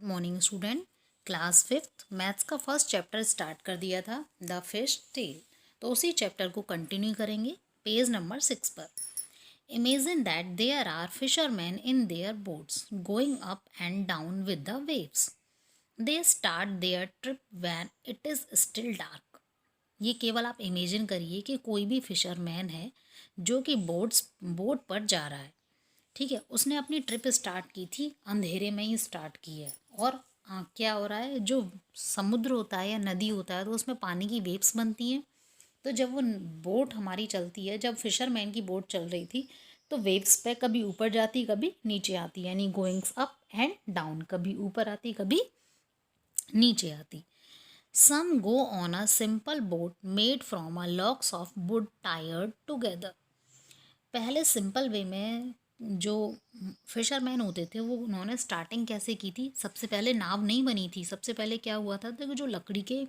Morning student. Class fifth maths का first chapter start कर दिया था, द फिश टेल। तो उसी चैप्टर को कंटिन्यू करेंगे पेज नंबर 6 पर। Imagine that there are fisherman in their boats going up and down with the waves. They start their trip when it is still dark. ये केवल आप imagine करिए कि कोई भी फिशरमैन है जो कि बोट पर जा रहा है। ठीक है, उसने अपनी ट्रिप स्टार्ट की थी, अंधेरे में ही स्टार्ट की है। और क्या हो रहा है, जो समुद्र होता है या नदी होता है तो उसमें पानी की वेव्स बनती हैं। तो जब वो बोट हमारी चलती है, जब फिशरमैन की बोट चल रही थी तो वेव्स पे कभी ऊपर जाती कभी नीचे आती, यानी गोइंग्स अप एंड डाउन, कभी ऊपर आती कभी नीचे आती। Some go on a simple boat made from a logs of wood टायर्ड टुगेदर। पहले सिंपल वे में जो फिशरमैन होते थे वो उन्होंने स्टार्टिंग कैसे की थी। सबसे पहले नाव नहीं बनी थी। सबसे पहले क्या हुआ था तो जो लकड़ी के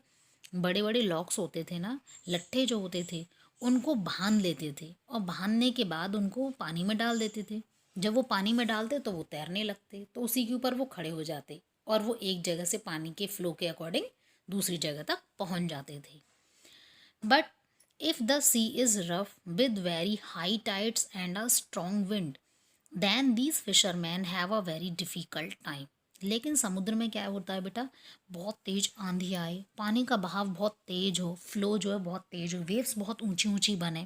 बड़े बड़े लॉक्स होते थे ना, लट्ठे जो होते थे, उनको बांध लेते थे और बांधने के बाद उनको पानी में डाल देते थे। जब वो पानी में डालते तो वो तैरने लगते, तो उसी के ऊपर वो खड़े हो जाते और वो एक जगह से पानी के फ्लो के अकॉर्डिंग दूसरी जगह तक पहुंच जाते थे। But if the sea is rough with very high tides and a strong wind, then these fishermen have a very difficult time. लेकिन समुद्र में क्या होता है बेटा, बहुत तेज आंधी आए, पानी का बहाव बहुत तेज हो, फ्लो जो है बहुत तेज हो, वेव्स बहुत ऊंची ऊंची बने,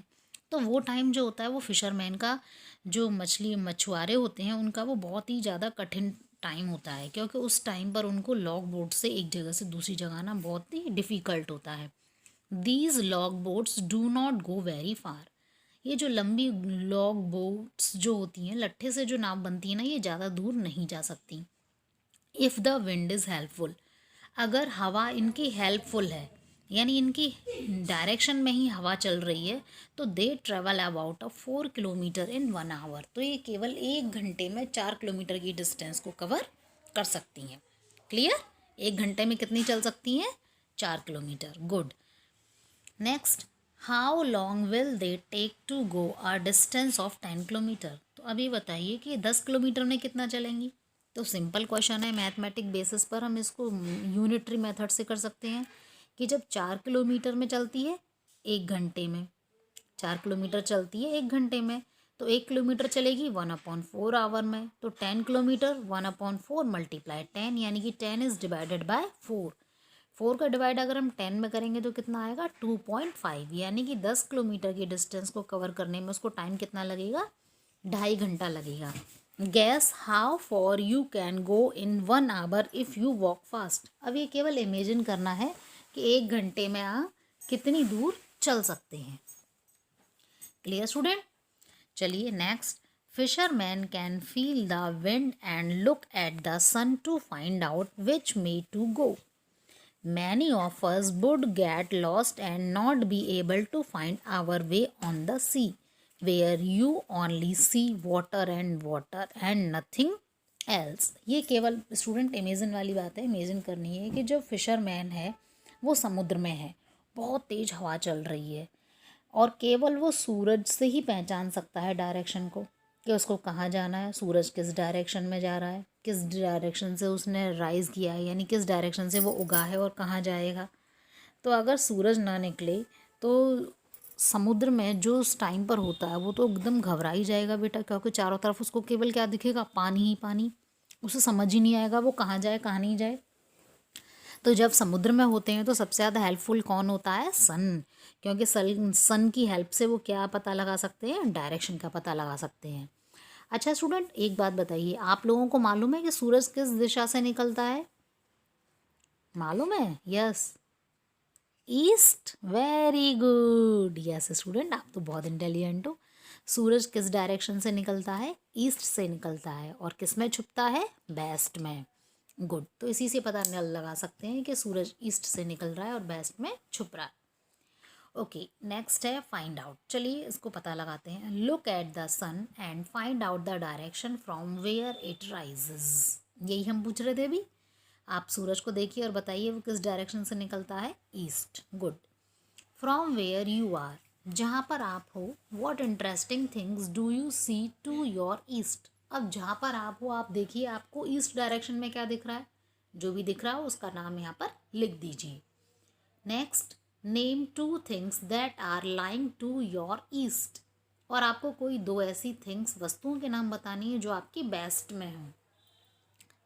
तो वो टाइम जो होता है वो फिशरमैन का, जो मछुआरे होते हैं उनका, वो बहुत ही ज़्यादा कठिन टाइम होता है, क्योंकि उस टाइम पर उनको लॉग बोट से एक जगह से दूसरी जगह आना बहुत ही डिफ़िकल्ट होता है। These log boats do not go very far. ये जो लंबी लॉग बोट्स जो होती हैं, लट्ठे से जो नाव बनती है ना, ये ज़्यादा दूर नहीं जा सकती। If the wind is helpful, अगर हवा इनकी हेल्पफुल है, यानी इनकी डायरेक्शन में ही हवा चल रही है, तो they travel about 4 kilometre in 1 hour. तो ये केवल 1 घंटे में 4 किलोमीटर की डिस्टेंस को कवर कर सकती हैं। क्लियर? 1 घंटे में कितनी चल सकती हैं? 4 kilometre. Good. Next, how long will they take to go a distance of 10 kilometre. तो अभी बताइए कि 10 किलोमीटर में कितना चलेंगी। तो सिंपल क्वेश्चन है, मैथमेटिक बेसिस पर हम इसको यूनिटरी मेथड से कर सकते हैं कि जब 4 किलोमीटर में चलती है 1 घंटे में, 4 किलोमीटर चलती है 1 घंटे में, तो 1 किलोमीटर चलेगी 1/4 आवर में। तो 10 किलोमीटर 1/4 मल्टीप्लाई 10, यानी कि 10 इज डिवाइडेड बाय 4। 4 का डिवाइड अगर हम 10 में करेंगे तो कितना आएगा? 2.5, यानी कि 10 किलोमीटर की डिस्टेंस को कवर करने में उसको टाइम कितना लगेगा? 2.5 घंटा लगेगा। Guess how far you can go in 1 hour if you walk fast. अब ये केवल इमेजिन करना है कि 1 घंटे में आप कितनी दूर चल सकते हैं। Clear student? चलिए next, fisherman can feel the wind and look at the sun to find out which way to go. Many of us would get lost and not be able to find our way on the sea, where you only see water and nothing else. ये केवल student imagine वाली बात है, imagine करनी है कि जो fisherman है वो समुद्र में है, बहुत तेज हवा चल रही है और केवल वो सूरज से ही पहचान सकता है डायरेक्शन को, कि उसको कहाँ जाना है, सूरज किस डायरेक्शन में जा रहा है, किस डायरेक्शन से उसने राइज़ किया है, यानी किस डायरेक्शन से वो उगा है और कहाँ जाएगा। तो अगर सूरज ना निकले तो समुद्र में जो उस टाइम पर होता है वो तो एकदम घबरा ही जाएगा बेटा, क्योंकि चारों तरफ उसको केवल क्या दिखेगा? पानी ही पानी। उसे समझ ही नहीं आएगा वो कहाँ जाए कहाँ नहीं जाए। तो जब समुद्र में होते हैं तो सबसे ज़्यादा हेल्पफुल कौन होता है? सन, क्योंकि सन की हेल्प से वो क्या पता लगा सकते हैं? डायरेक्शन का पता लगा सकते हैं। अच्छा स्टूडेंट, एक बात बताइए, आप लोगों को मालूम है कि सूरज किस दिशा से निकलता है? मालूम है? Yes, east. Very good. Yes student, आप तो बहुत इंटेलिजेंट हो। सूरज किस डायरेक्शन से निकलता है? ईस्ट से निकलता है। और किस में छुपता है? वेस्ट में। गुड। तो इसी से पता लगा सकते हैं कि सूरज ईस्ट से निकल रहा है और वेस्ट में छुप रहा है। ओके, नेक्स्ट है फाइंड आउट। चलिए इसको पता लगाते हैं। Look at the sun and find out the direction from where it rises. यही हम पूछ रहे थे अभी। आप सूरज को देखिए और बताइए वो किस डायरेक्शन से निकलता है? East. Good. From where you are, जहाँ पर आप हो, what interesting things do you see to your east. अब जहाँ पर आप हो, आप देखिए आपको ईस्ट डायरेक्शन में क्या दिख रहा है? जो भी दिख रहा हो उसका नाम यहाँ पर लिख दीजिए। Next, name 2 things that are lying to your east. और आपको कोई 2 ऐसी थिंग्स, वस्तुओं के नाम बतानी है जो आपकी वेस्ट में हो।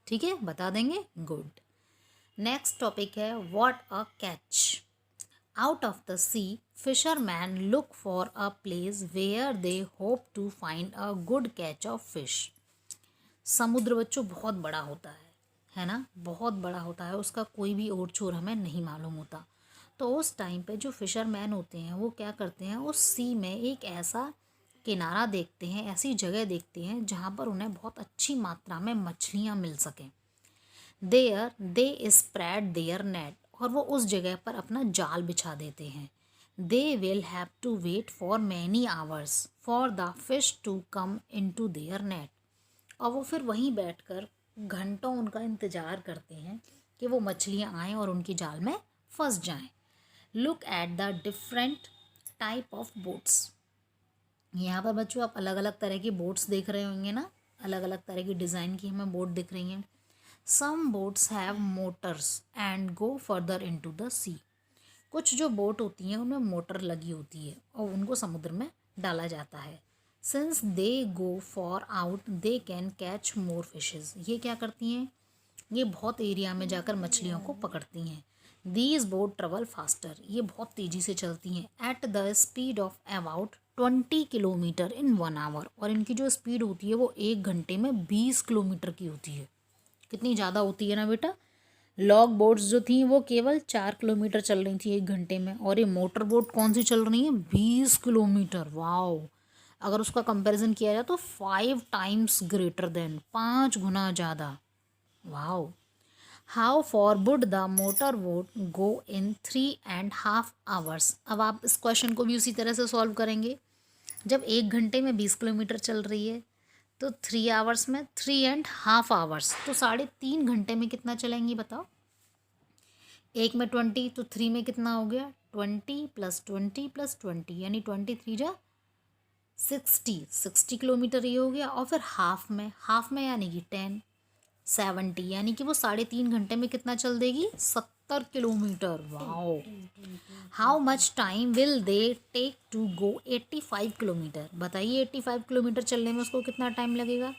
ठीक है, बता देंगे, गुड। नेक्स्ट टॉपिक है what a catch. Out of the sea fisherman look for a place where they hope to find a good catch of fish. समुद्र बच्चों बहुत बड़ा होता है ना, बहुत बड़ा होता है, उसका कोई भी ओर छोर हमें नहीं मालूम होता। तो उस टाइम पे जो फिशरमैन होते हैं वो क्या करते हैं, उस सी में एक ऐसा किनारा देखते हैं, ऐसी जगह देखते हैं जहाँ पर उन्हें बहुत अच्छी मात्रा में मछलियाँ मिल सकें। There they spread their net, और वो उस जगह पर अपना जाल बिछा देते हैं। They will have to wait for many hours for the fish to come in to their net. और वो फिर वहीं बैठकर घंटों उनका इंतज़ार करते हैं कि वो मछलियाँ आएँ और उनकी जाल में फंस जाएं। Look at the different type of boats. यहाँ पर बच्चों आप अलग अलग तरह की बोट्स देख रहे होंगे ना, अलग अलग तरह की डिज़ाइन की हमें बोट दिख रही हैं। Some boats have motors and go further into the sea. कुछ जो बोट होती हैं उनमें मोटर लगी होती है और उनको समुद्र में डाला जाता है। Since they go for out they can catch more fishes. ये क्या करती हैं, ये बहुत एरिया में जाकर मछलियों को पकड़ती हैं। दीज बोट ट्रेवल फास्टर, ये बहुत तेज़ी से चलती हैं। At the speed of about 20 kilometre in 1 hour. और इनकी जो स्पीड होती है वो 1 घंटे में 20 किलोमीटर की होती है। कितनी ज़्यादा होती है ना बेटा। लॉग बोट्स जो थी वो केवल 4 किलोमीटर चल रही थी 1 घंटे में, और ये मोटर बोट कौन सी चल रही है, 20 किलोमीटर। वाओ, अगर उसका कंपैरिजन किया जाए तो 5 टाइम्स ग्रेटर देन, 5 गुना ज़्यादा। Wow. How for would the motor boat go in 3.5 hours. अब आप इस क्वेश्चन को भी उसी तरह से सॉल्व करेंगे। जब 1 घंटे में 20 किलोमीटर चल रही है तो 3 आवर्स में 3.5 आवर्स, तो 3.5 घंटे में कितना चलेंगी बताओ। 1 में 20 तो 3 में कितना हो गया, 20 + 20 + 20 यानी 23 जा 60 किलोमीटर ये हो गया। और फिर हाफ में यानी कि 10 70 यानी कि वो 3.5 घंटे में कितना चल देगी, 70 kilometre. Wow. How much time will they take to go 85 kilometre. बताइए 85 किलोमीटर चलने में उसको कितना टाइम लगेगा।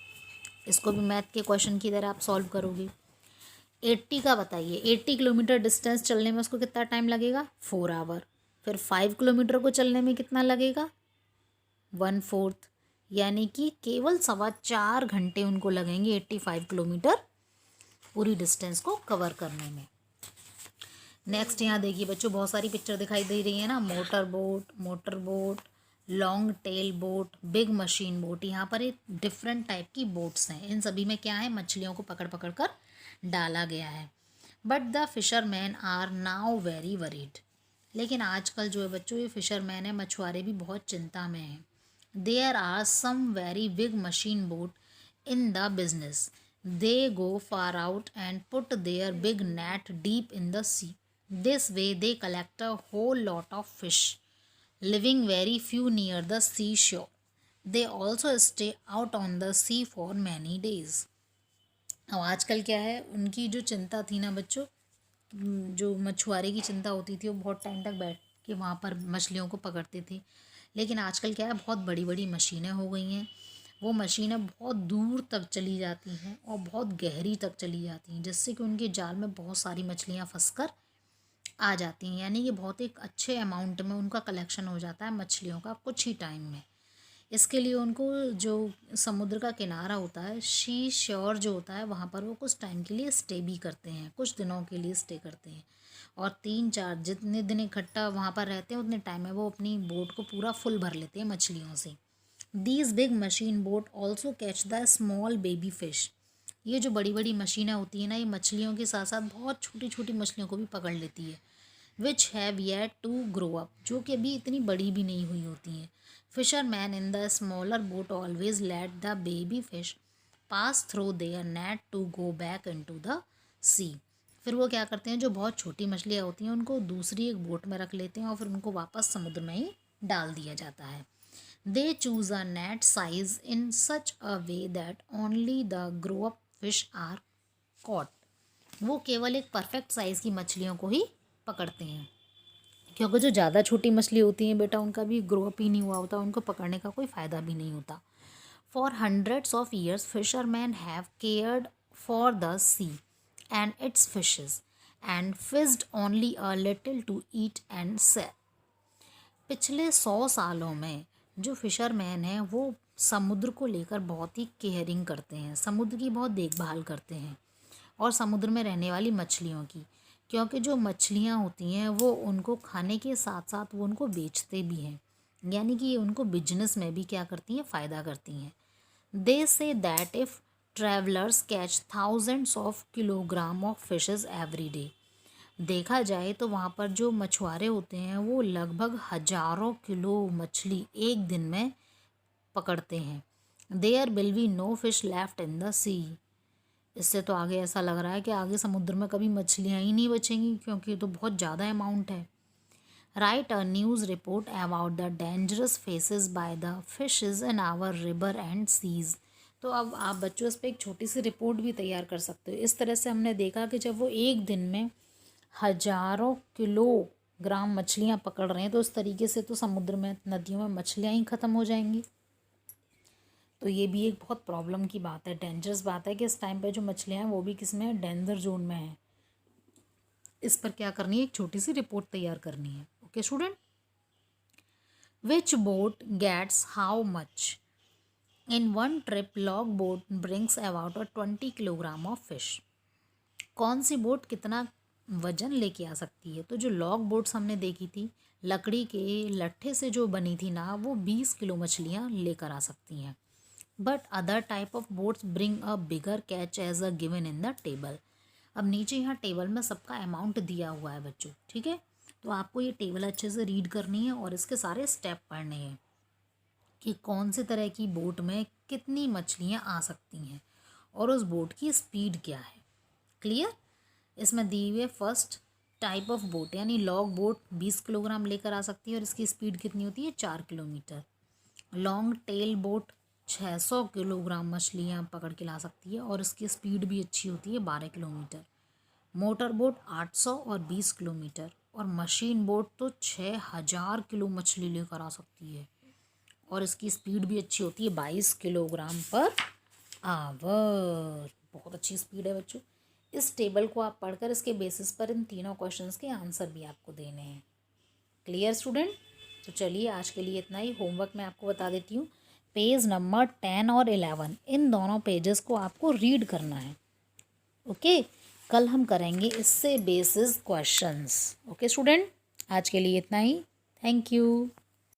इसको भी मैथ के क्वेश्चन की तरह आप सॉल्व करोगे। 80 का बताइए, 80 किलोमीटर डिस्टेंस चलने में उसको कितना टाइम लगेगा, 4 आवर। फिर 5 किलोमीटर को चलने में कितना लगेगा, 1/4, यानी कि केवल 4.25 घंटे उनको लगेंगे 85 किलोमीटर पूरी डिस्टेंस को कवर करने में। नेक्स्ट यहाँ देखिए बच्चों, बहुत सारी पिक्चर दिखाई दे रही है ना, motor boat, long tail boat, big machine boat. यहाँ पर एक डिफरेंट टाइप की बोट्स हैं। इन सभी में क्या है, मछलियों को पकड़ पकड़ कर डाला गया है। But the fisherman are now very worried. लेकिन आजकल जो है बच्चों, ये फिशरमैन है, मछुआरे भी बहुत चिंता में हैं। There are some very big machine boat in the business. They go far out and put their big net deep in the sea. This way they collect a whole lot of fish, living very few near the seashore. They also stay out on the sea for many days. अब आजकल क्या है, उनकी जो चिंता थी ना बच्चों, जो मछुआरे की चिंता होती थी, वो बहुत टाइम तक बैठ के वहाँ पर मछलियों को पकड़ते थे। लेकिन आजकल क्या है, बहुत बड़ी बड़ी मशीनें हो गई हैं। वो मशीनें बहुत दूर तक चली जाती हैं और बहुत गहरी तक चली जाती हैं, जिससे कि उनके जाल में बहुत सारी मछलियाँ फंसकर आ जाती हैं। यानी कि बहुत एक अच्छे अमाउंट में उनका कलेक्शन हो जाता है मछलियों का कुछ ही टाइम में। इसके लिए उनको जो समुद्र का किनारा होता है, सी श्योर जो होता है, वहाँ पर वो कुछ टाइम के लिए स्टे भी करते हैं, कुछ दिनों के लिए स्टे करते हैं। और 3-4 जितने दिन इकट्ठा वहाँ पर रहते हैं उतने टाइम में वो अपनी बोट को पूरा फुल भर लेते हैं मछलियों से। These big machine boat also catch the small baby fish. ये जो बड़ी बड़ी मशीनें होती हैं ना, ये मछलियों के साथ साथ बहुत छोटी छोटी मछलियों को भी पकड़ लेती है। Which have yet to grow up, जो कि अभी इतनी बड़ी भी नहीं हुई होती हैं। Fisherman in the smaller boat always let the baby fish pass through their net to go back into the sea. फिर वो क्या करते हैं, जो बहुत छोटी मछलियाँ होती हैं उनको दूसरी एक बोट में रख लेते हैं और फिर उनको वापस समुद्र में ही डाल दिया जाता है। They choose a net size in such a way that only the grow up fish are caught. वो केवल एक परफेक्ट साइज़ की मछलियों को ही पकड़ते हैं, क्योंकि जो ज़्यादा छोटी मछली होती हैं बेटा उनका भी ग्रो अप ही नहीं हुआ होता, उनको पकड़ने का कोई फ़ायदा भी नहीं होता। For hundreds of years fisherman have cared for the sea and its fishes and fished only a little to eat and sell. पिछले 100 सालों में जो फिशरमैन हैं वो समुद्र को लेकर बहुत ही केयरिंग करते हैं, समुद्र की बहुत देखभाल करते हैं और समुद्र में रहने वाली मछलियों की, क्योंकि जो मछलियाँ होती हैं वो उनको खाने के साथ साथ वो उनको बेचते भी हैं, यानी कि ये उनको बिजनेस में भी क्या करती हैं, फ़ायदा करती हैं। They say that if trawlers catch thousands of kilogram of fishes every day, देखा जाए तो वहाँ पर जो मछुआरे होते हैं वो लगभग हजारों किलो मछली एक दिन में पकड़ते हैं। There will be no fish left in the sea, इससे तो आगे ऐसा लग रहा है कि आगे समुद्र में कभी मछलियाँ ही नहीं बचेंगी, क्योंकि ये तो बहुत ज़्यादा अमाउंट है। Write a news report about the dangerous faces by the fishes in our river and seas. तो अब आप बच्चों इस पर एक छोटी सी रिपोर्ट भी तैयार कर सकते हो। इस तरह से हमने देखा कि जब वो एक दिन में हजारों किलोग्राम मछलियाँ पकड़ रहे हैं तो इस तरीके से तो समुद्र में, नदियों में मछलियाँ ही ख़त्म हो जाएंगी। तो ये भी एक बहुत प्रॉब्लम की बात है, डेंजरस बात है कि इस टाइम पे जो मछलियाँ हैं वो भी किस में है, डेंजर जोन में है। इस पर क्या करनी है, एक छोटी सी रिपोर्ट तैयार करनी है। Okay student, which boat gets how much in one trip, log boat brings about 20 kilogram of fish. कौन सी बोट कितना वजन लेके आ सकती है? तो जो लॉग बोट्स हमने देखी थी, लकड़ी के लट्ठे से जो बनी थी ना, वो 20 किलो मछलियाँ लेकर आ सकती हैं। But other type of boats bring a bigger catch as a given in the table. अब नीचे यहाँ टेबल में सबका अमाउंट दिया हुआ है बच्चों, ठीक है। तो आपको ये टेबल अच्छे से रीड करनी है और इसके सारे स्टेप पढ़ने हैं कि कौन से तरह की बोट में कितनी मछलियाँ आ सकती हैं और उस बोट की स्पीड क्या है। क्लियर? इसमें दी हुई है फर्स्ट टाइप ऑफ बोट, यानी लॉग बोट 20 किलोग्राम लेकर आ सकती है और इसकी स्पीड कितनी होती है, 4 kilometre. Long tail boat 600 kilogram मछलियाँ पकड़ के ला सकती है और इसकी स्पीड भी अच्छी होती है, 12 किलोमीटर। मोटर बोट 800 और 20 किलोमीटर। और मशीन बोट तो 6000 किलो मछली लेकर आ सकती है और इसकी स्पीड भी अच्छी होती है, 22 किलोग्राम पर आवर। बहुत अच्छी स्पीड है बच्चों। इस टेबल को आप पढ़कर इसके बेसिस पर इन तीनों क्वेश्चंस के आंसर भी आपको देने हैं। Clear student? तो चलिए आज के लिए इतना ही। होमवर्क मैं आपको बता देती हूँ, पेज नंबर 10 और 11 इन दोनों पेजेस को आपको रीड करना है। ओके, कल हम करेंगे इससे बेसिस क्वेश्चंस। ओके स्टूडेंट, आज के लिए इतना ही। Thank you.